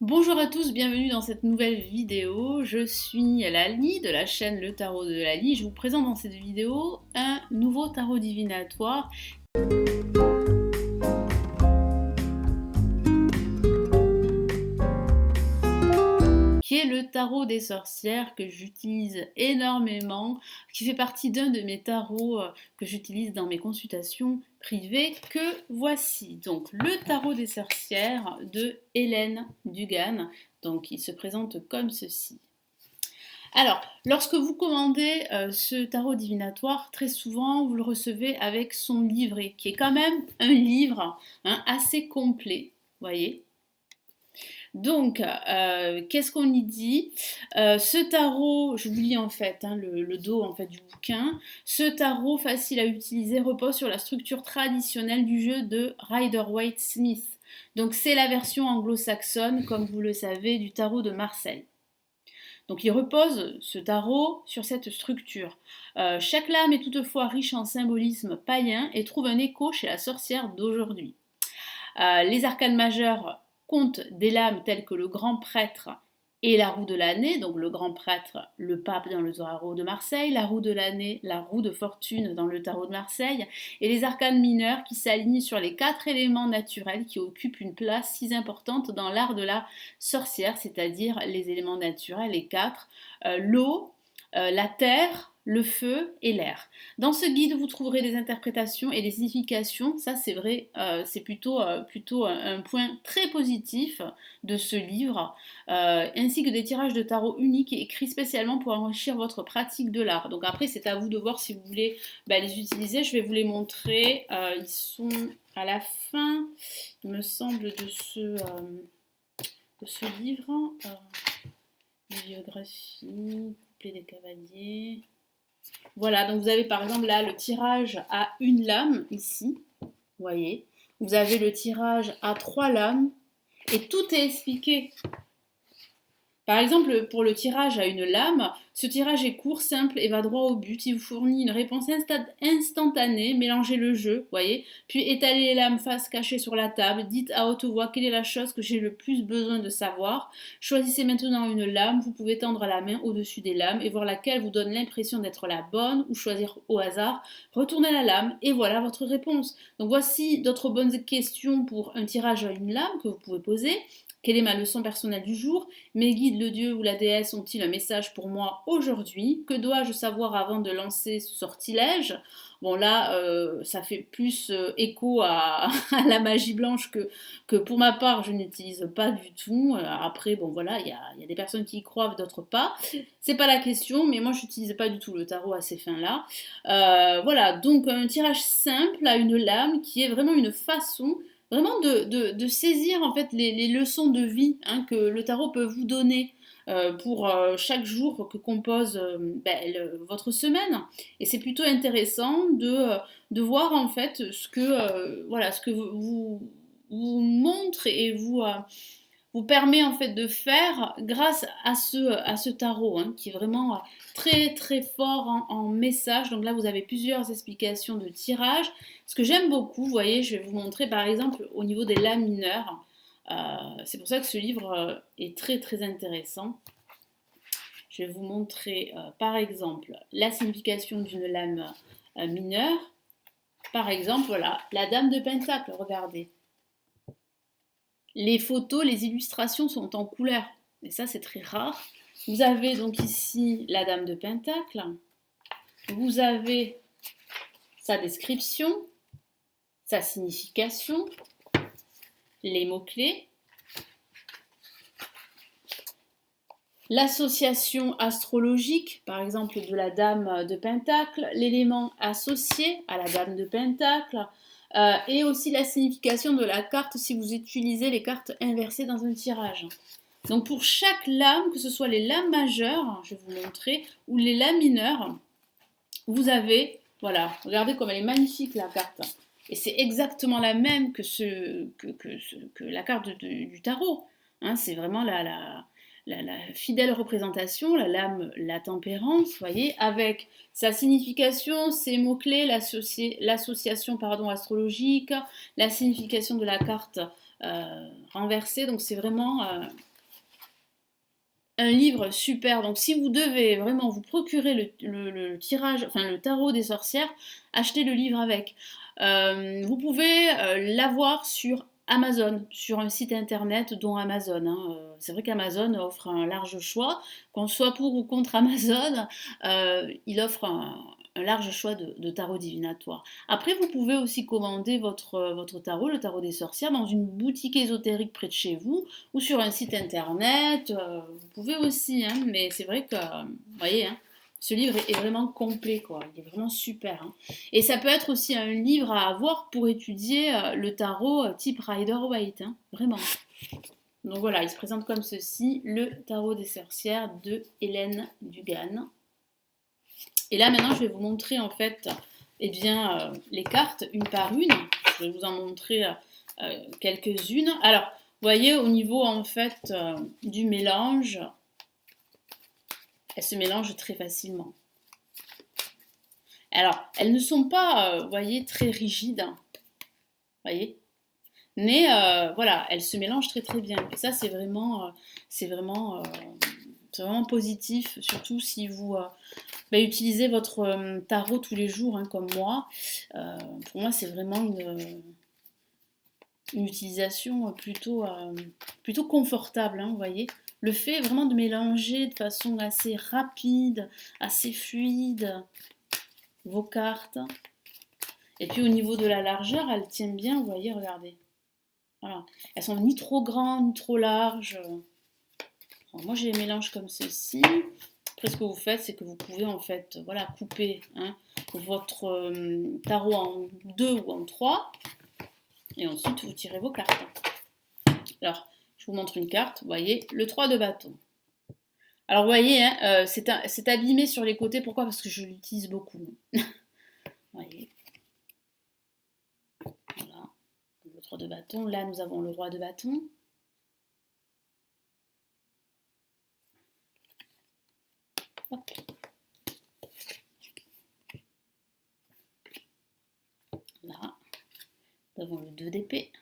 Bonjour à tous, bienvenue dans cette nouvelle vidéo. Je suis Lali de la chaîne Le Tarot de Lali. Je vous présente dans cette vidéo un nouveau tarot divinatoire qui est le tarot des sorcières que j'utilise énormément, qui fait partie d'un de mes tarots que j'utilise dans mes consultations privées, que voici. Donc le tarot des sorcières de Hélène Dugan, donc il se présente comme ceci. Alors, lorsque vous commandez ce tarot divinatoire, très souvent vous le recevez avec son livret, qui est quand même un livre assez complet, voyez. Donc, qu'est-ce qu'on y dit? Ce tarot, je vous lis en fait le dos en fait du bouquin. Ce tarot facile à utiliser repose sur la structure traditionnelle du jeu de Rider-Waite-Smith. Donc, c'est la version anglo-saxonne, comme vous le savez, du tarot de Marseille. Donc il repose, ce tarot, sur cette structure. Chaque lame est toutefois riche en symbolisme païen et trouve un écho chez la sorcière d'aujourd'hui. Les arcanes majeures comptent des lames telles que le grand prêtre et la roue de l'année, donc le grand prêtre, le pape dans le tarot de Marseille, la roue de l'année, la roue de fortune dans le tarot de Marseille, et les arcanes mineures qui s'alignent sur les 4 éléments naturels qui occupent une place si importante dans l'art de la sorcière, c'est-à-dire les éléments naturels, les 4, l'eau, la terre, le feu et l'air. Dans ce guide, vous trouverez des interprétations et des significations. Ça, c'est vrai, c'est plutôt un point très positif de ce livre, ainsi que des tirages de tarot uniques et écrits spécialement pour enrichir votre pratique de l'art. Donc après, c'est à vous de voir si vous voulez les utiliser. Je vais vous les montrer. Ils sont à la fin, il me semble, de ce livre. Bibliographie, couplet des cavaliers. Voilà, donc vous avez par exemple là le tirage à une lame, ici, vous voyez. Vous avez le tirage à 3 lames, et tout est expliqué. Par exemple, pour le tirage à une lame, ce tirage est court, simple et va droit au but. Il vous fournit une réponse instantanée. Mélangez le jeu, voyez. Puis étalez les lames face cachée sur la table. Dites à haute voix quelle est la chose que j'ai le plus besoin de savoir. Choisissez maintenant une lame. Vous pouvez tendre la main au-dessus des lames et voir laquelle vous donne l'impression d'être la bonne ou choisir au hasard. Retournez la lame et voilà votre réponse. Donc voici d'autres bonnes questions pour un tirage à une lame que vous pouvez poser. Quelle est ma leçon personnelle du jour? Mes guides, le dieu ou la déesse ont-ils un message pour moi aujourd'hui? Que dois-je savoir avant de lancer ce sortilège? Bon là, ça fait plus écho à la magie blanche que pour ma part, je n'utilise pas du tout. Après, bon voilà, il y a des personnes qui y croient, d'autres pas. C'est pas la question, mais moi je n'utilise pas du tout le tarot à ces fins-là. Voilà, donc un tirage simple à une lame qui est vraiment une façon vraiment de saisir en fait les leçons de vie que le tarot peut vous donner pour chaque jour que compose votre semaine. Et c'est plutôt intéressant de voir en fait ce que vous montre et vous permet en fait de faire grâce à ce tarot qui est vraiment très très fort en message. Donc là vous avez plusieurs explications de tirage. Ce que j'aime beaucoup, vous voyez, je vais vous montrer par exemple au niveau des lames mineures. C'est pour ça que ce livre est très très intéressant. Je vais vous montrer par exemple la signification d'une lame mineure. Par exemple, voilà, la dame de Pentacle, regardez. Les photos, les illustrations sont en couleur. Et ça, c'est très rare. Vous avez donc ici la dame de Pentacle. Vous avez sa description, sa signification, les mots-clés, l'association astrologique, par exemple de la dame de Pentacle, l'élément associé à la dame de Pentacle, et aussi la signification de la carte si vous utilisez les cartes inversées dans un tirage. Donc pour chaque lame, que ce soit les lames majeures, je vais vous montrer, ou les lames mineures, vous avez, voilà, regardez comme elle est magnifique la carte. Et c'est exactement la même que la carte du tarot. C'est vraiment la fidèle représentation, la lame, la tempérance, vous voyez, avec sa signification, ses mots-clés, l'association astrologique, la signification de la carte renversée. Donc c'est vraiment un livre super. Donc si vous devez vraiment vous procurer le tirage, enfin le tarot des sorcières, achetez le livre avec. Vous pouvez l'avoir sur Amazon, sur un site internet dont Amazon, hein. C'est vrai qu'Amazon offre un large choix, qu'on soit pour ou contre Amazon, il offre un large choix de tarot divinatoire. Après, vous pouvez aussi commander votre tarot, le tarot des sorcières, dans une boutique ésotérique près de chez vous ou sur un site internet. Vous pouvez aussi, hein, mais c'est vrai que, vous voyez, hein, ce livre est vraiment complet, quoi. Il est vraiment super, hein. Et ça peut être aussi un livre à avoir pour étudier le tarot type Rider-Waite, hein, vraiment. Donc voilà, il se présente comme ceci, le tarot des sorcières de Hélène Dugan. Et là maintenant je vais vous montrer en fait eh bien, les cartes une par une. Je vais vous en montrer quelques-unes. Alors, vous voyez au niveau en fait du mélange, elles se mélangent très facilement. Alors, elles ne sont pas, vous voyez, très rigides, hein, voyez. Mais voilà, elles se mélangent très très bien. Et ça, c'est vraiment, c'est vraiment positif, surtout si vous utilisez votre tarot tous les jours, hein, comme moi. Pour moi, c'est vraiment une utilisation plutôt confortable, hein, vous voyez. Le fait vraiment de mélanger de façon assez rapide, assez fluide vos cartes. Et puis au niveau de la largeur, elles tiennent bien, vous voyez, regardez. Voilà. Elles sont ni trop grandes, ni trop larges. Alors, moi, je les mélange comme ceci. Après, ce que vous faites, c'est que vous pouvez en fait, voilà, couper, hein, votre tarot en 2 ou en 3. Et ensuite, vous tirez vos cartes. Alors, je vous montre une carte. Vous voyez, le 3 de bâton. Alors, vous voyez, hein, c'est abîmé sur les côtés. Pourquoi? Parce que je l'utilise beaucoup. Vous voyez. Voilà. Le 3 de bâton. Là, nous avons le roi de bâton. Hop. Là. Nous avons le 2 d'épée.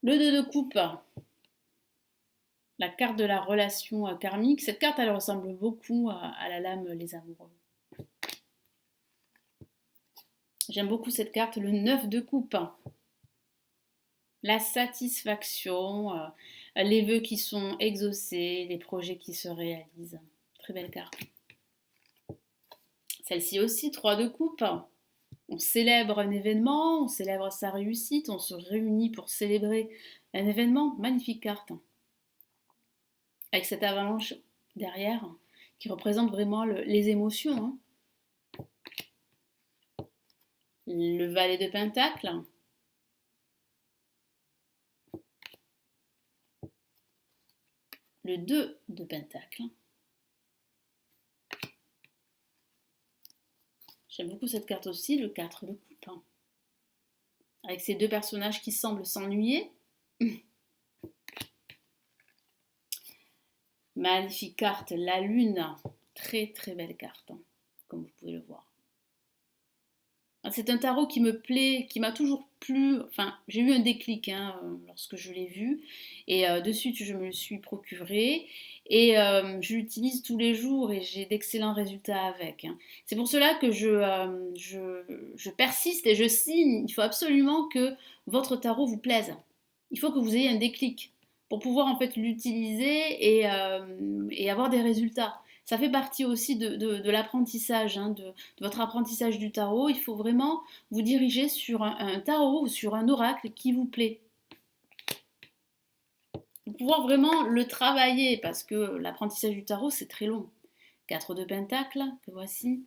Le 2 de coupe. La carte de la relation karmique. Cette carte, elle ressemble beaucoup à la lame Les Amoureux. J'aime beaucoup cette carte, le 9 de coupe. La satisfaction, les vœux qui sont exaucés, les projets qui se réalisent. Très belle carte. Celle-ci aussi, 3 de coupe. On célèbre un événement, on célèbre sa réussite, on se réunit pour célébrer un événement. Magnifique carte. Avec cette avalanche derrière qui représente vraiment les émotions, hein. Le valet de Pentacle. Le 2 de Pentacle. J'aime beaucoup cette carte aussi, le 4 de coupe. Avec ces deux personnages qui semblent s'ennuyer. Magnifique carte, la lune. Très très belle carte, hein, comme vous pouvez le voir. C'est un tarot qui me plaît, qui m'a toujours plu. Enfin, j'ai eu un déclic, hein, lorsque je l'ai vu. Et de suite, je me le suis procuré. Et je l'utilise tous les jours et j'ai d'excellents résultats avec, hein. C'est pour cela que je persiste et je signe. Il faut absolument que votre tarot vous plaise. Il faut que vous ayez un déclic pour pouvoir en fait l'utiliser et avoir des résultats. Ça fait partie aussi de l'apprentissage, hein, de votre apprentissage du tarot. Il faut vraiment vous diriger sur un tarot ou sur un oracle qui vous plaît. Pour pouvoir vraiment le travailler, parce que l'apprentissage du tarot, c'est très long. 4 de Pentacle, que voici.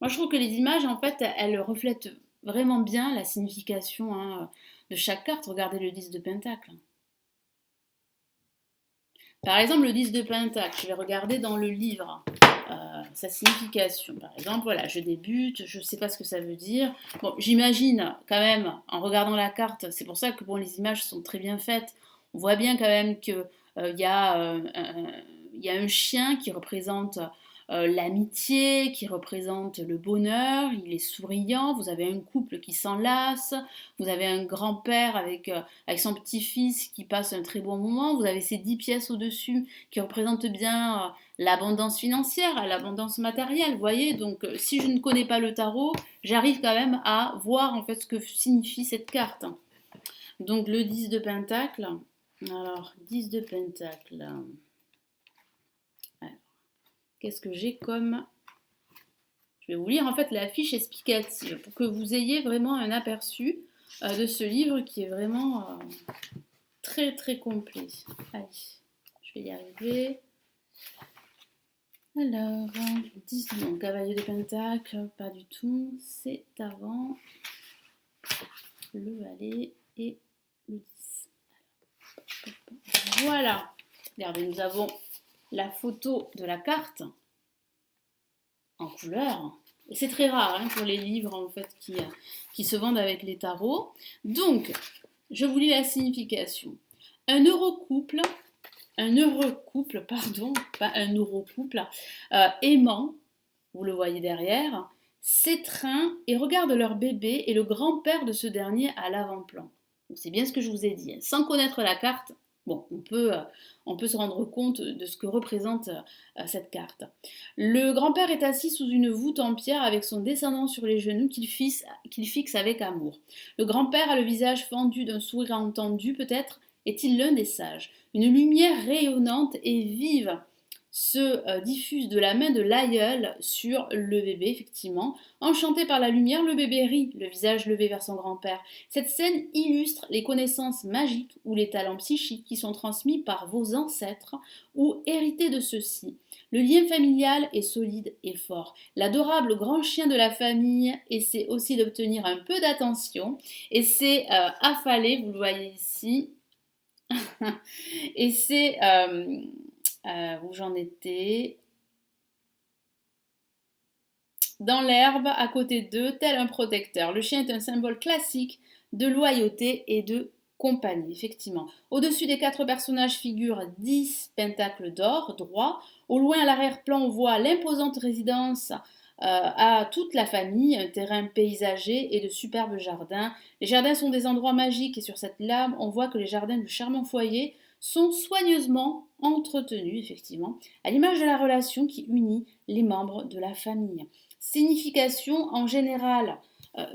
Moi, je trouve que les images, en fait, elles reflètent vraiment bien la signification, hein, de chaque carte. Regardez le 10 de Pentacle. Par exemple, le 10 de Pentacle, je vais regarder dans le livre sa signification. Par exemple, voilà, je débute, je ne sais pas ce que ça veut dire. Bon, j'imagine quand même, en regardant la carte, c'est pour ça que bon, les images sont très bien faites. On voit bien quand même qu'il y a un chien qui représente l'amitié qui représente le bonheur, il est souriant, vous avez un couple qui s'enlace, vous avez un grand-père avec son petit-fils qui passe un très bon moment, vous avez ces 10 pièces au-dessus qui représentent bien l'abondance financière, l'abondance matérielle, vous voyez, donc si je ne connais pas le tarot, j'arrive quand même à voir en fait ce que signifie cette carte. Donc le 10 de Pentacle, alors 10 de Pentacle, alors, qu'est-ce que j'ai comme... Je vais vous lire en fait la fiche explicative pour que vous ayez vraiment un aperçu de ce livre qui est vraiment très très complet. Allez, je vais y arriver. Alors, 10, non, cavalier de Pentacle, pas du tout, c'est avant le valet et le 10. Voilà, regardez, nous avons la photo de la carte en couleur. Et c'est très rare pour les livres en fait qui se vendent avec les tarots. Donc, je vous lis la signification. Un heureux couple, aimant, vous le voyez derrière, s'étreint et regarde leur bébé et le grand-père de ce dernier à l'avant-plan. C'est bien ce que je vous ai dit. Sans connaître la carte, bon, on peut se rendre compte de ce que représente cette carte. Le grand-père est assis sous une voûte en pierre avec son descendant sur les genoux qu'il fixe avec amour. Le grand-père a le visage fendu d'un sourire entendu, peut-être est-il l'un des sages. Une lumière rayonnante et vive se diffuse de la main de l'aïeul sur le bébé, effectivement. Enchanté par la lumière, le bébé rit, le visage levé vers son grand-père. Cette scène illustre les connaissances magiques ou les talents psychiques qui sont transmis par vos ancêtres ou hérités de ceux-ci. Le lien familial est solide et fort. L'adorable grand chien de la famille essaie aussi d'obtenir un peu d'attention et c'est affalé, vous le voyez ici. Et c'est où j'en étais, dans l'herbe à côté d'eux, tel un protecteur. Le chien est un symbole classique de loyauté et de compagnie, effectivement. Au-dessus des 4 personnages figurent 10 pentacles d'or droits. Au loin, à l'arrière-plan, on voit l'imposante résidence à toute la famille, un terrain paysager et de superbes jardins. Les jardins sont des endroits magiques et sur cette lame, on voit que les jardins du charmant foyer sont soigneusement entretenus, effectivement, à l'image de la relation qui unit les membres de la famille. Signification en général,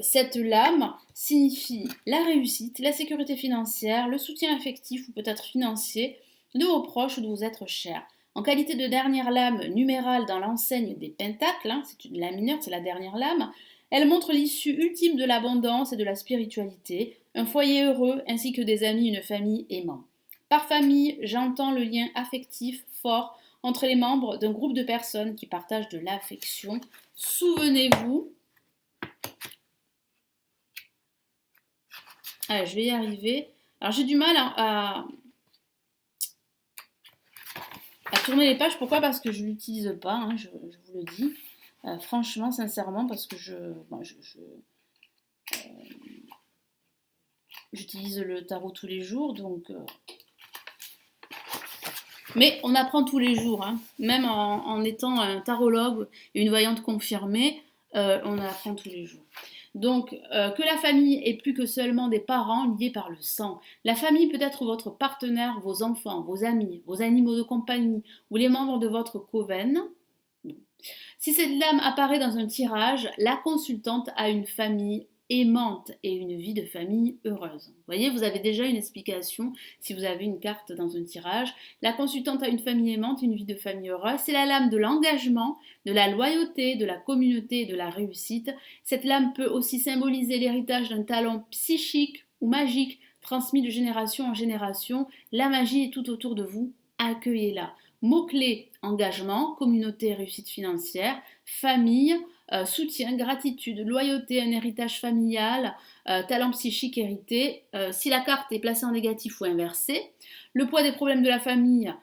cette lame signifie la réussite, la sécurité financière, le soutien affectif ou peut-être financier de vos proches ou de vos êtres chers. En qualité de dernière lame numérale dans l'enseigne des pentacles, c'est une lame mineure, c'est la dernière lame, elle montre l'issue ultime de l'abondance et de la spiritualité, un foyer heureux ainsi que des amis, une famille aimante. Par famille, j'entends le lien affectif fort entre les membres d'un groupe de personnes qui partagent de l'affection. Souvenez-vous, allez, je vais y arriver. Alors j'ai du mal à tourner les pages. Pourquoi? Parce que je ne l'utilise pas, je vous le dis. Franchement, sincèrement, parce que j'utilise le tarot tous les jours, donc... Mais on apprend tous les jours, même en étant un tarologue et une voyante confirmée, on apprend tous les jours. Donc, que la famille est plus que seulement des parents liés par le sang. La famille peut être votre partenaire, vos enfants, vos amis, vos animaux de compagnie ou les membres de votre coven. Si cette lame apparaît dans un tirage, la consultante a une famille aimante et une vie de famille heureuse. Vous voyez, vous avez déjà une explication si vous avez une carte dans un tirage. La consultante a une famille aimante, une vie de famille heureuse. C'est la lame de l'engagement, de la loyauté, de la communauté et de la réussite. Cette lame peut aussi symboliser l'héritage d'un talent psychique ou magique transmis de génération en génération. La magie est tout autour de vous. Accueillez-la. Mots-clés, engagement, communauté, réussite financière, famille, soutien, gratitude, loyauté, un héritage familial, talent psychique hérité. Si la carte est placée en négatif ou inversée, le poids des problèmes de la famille,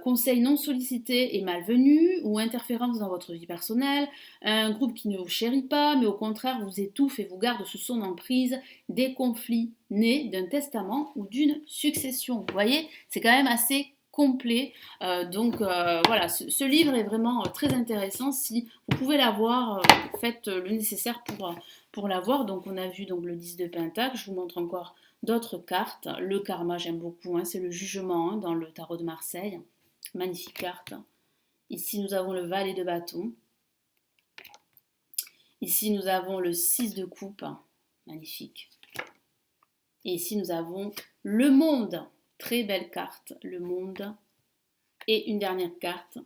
conseil non sollicité et malvenu ou interférence dans votre vie personnelle, un groupe qui ne vous chérit pas, mais au contraire vous étouffe et vous garde sous son emprise, des conflits nés d'un testament ou d'une succession. Vous voyez, c'est quand même assez complet. Voilà, ce livre est vraiment très intéressant. Si vous pouvez l'avoir, faites le nécessaire pour l'avoir. Donc on a vu donc, le 10 de Pentacle, je vous montre encore d'autres cartes. Le karma, j'aime beaucoup, hein, c'est le jugement hein, dans le tarot de Marseille. Magnifique carte. Ici nous avons le valet de bâton. Ici nous avons le 6 de coupe, magnifique. Et ici nous avons le monde, très belle carte, le monde. Et une dernière carte,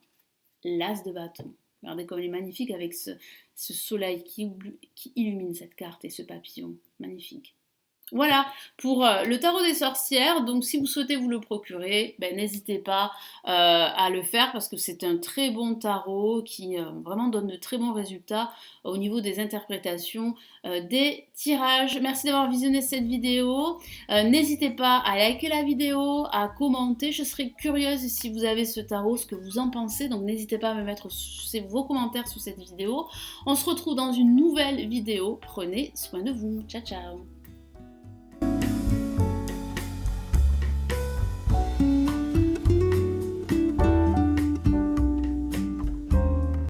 l'as de bâton. Regardez comme elle est magnifique avec ce soleil qui illumine cette carte et ce papillon, magnifique. Voilà pour le tarot des sorcières. Donc si vous souhaitez vous le procurer, n'hésitez pas à le faire parce que c'est un très bon tarot qui vraiment donne de très bons résultats au niveau des interprétations des tirages. Merci d'avoir visionné cette vidéo. N'hésitez pas à liker la vidéo, à commenter. Je serais curieuse si vous avez ce tarot, ce que vous en pensez. Donc n'hésitez pas à me mettre vos commentaires sous cette vidéo. On se retrouve dans une nouvelle vidéo. Prenez soin de vous. Ciao, ciao.